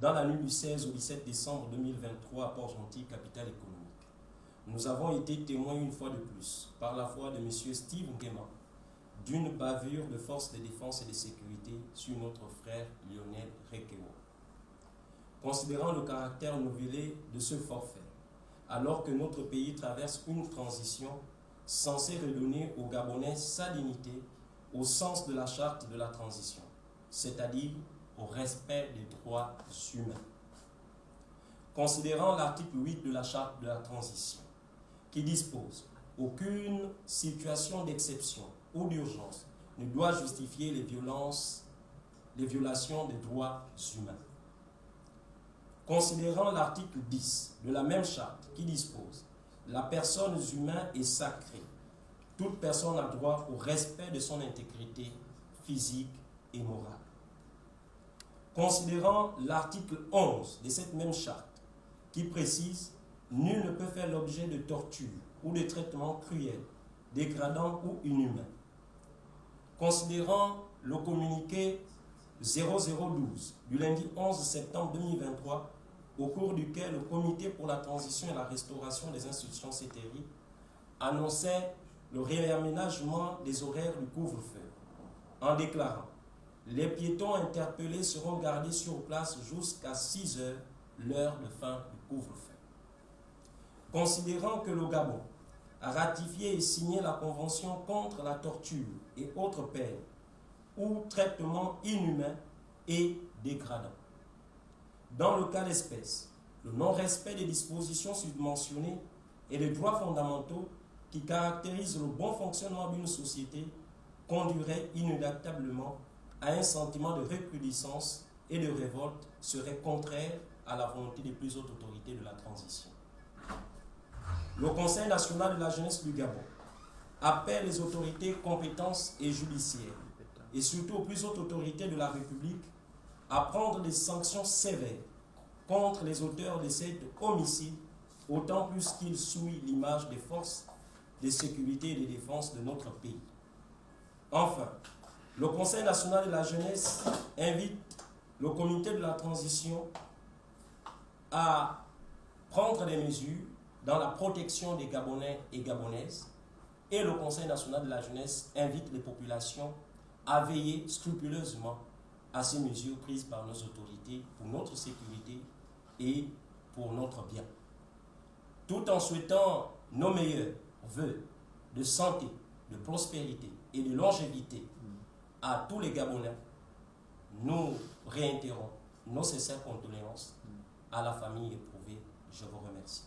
dans la nuit du 16 au 17 décembre 2023 à Port-Gentil, capitale économique. Nous avons été témoins une fois de plus, par la voix de M. Steve Nguema, d'une bavure de forces de défense et de sécurité sur notre frère Lionel Rekewa. Considérant le caractère nouvelé de ce forfait, alors que notre pays traverse une transition censée redonner aux Gabonais sa dignité au sens de la charte de la transition, c'est-à-dire au respect des droits humains. Considérant l'article 8 de la charte de la transition, qui dispose « Aucune situation d'exception ou d'urgence ne doit justifier les violations des droits humains. » Considérant l'article 10 de la même charte qui dispose « La personne humaine est sacrée. Toute personne a droit au respect de son intégrité physique et morale. » Considérant l'article 11 de cette même charte qui précise « Nul ne peut faire l'objet de torture ou de traitements cruels, dégradants ou inhumains. » Considérant le communiqué 0012 du lundi 11 septembre 2023, au cours duquel le Comité pour la transition et la restauration des institutions CTRI annonçait le réaménagement des horaires du couvre-feu, en déclarant « Les piétons interpellés seront gardés sur place jusqu'à 6 heures, l'heure de fin du couvre-feu. » Considérant que le Gabon a ratifié et signé la Convention contre la torture et autres peines ou traitements inhumains et dégradants. Dans le cas d'espèce, le non-respect des dispositions submentionnées et des droits fondamentaux qui caractérisent le bon fonctionnement d'une société conduirait inéluctablement à un sentiment de recrudescence et de révolte serait contraire à la volonté des plus hautes autorités de la transition. Le Conseil national de la jeunesse du Gabon appelle les autorités compétences et judiciaires, et surtout aux plus hautes autorités de la République, à prendre des sanctions sévères contre les auteurs de cet homicide, autant plus qu'ils souillent l'image des forces de sécurité et de défense de notre pays. Enfin, le Conseil national de la jeunesse invite le comité de la transition à prendre des mesures dans la protection des Gabonais et Gabonaises, et le Conseil national de la jeunesse invite les populations à veiller scrupuleusement à ces mesures prises par nos autorités pour notre sécurité et pour notre bien. Tout en souhaitant nos meilleurs vœux de santé, de prospérité et de longévité à tous les Gabonais, nous réitérons nos sincères condoléances à la famille éprouvée. Je vous remercie.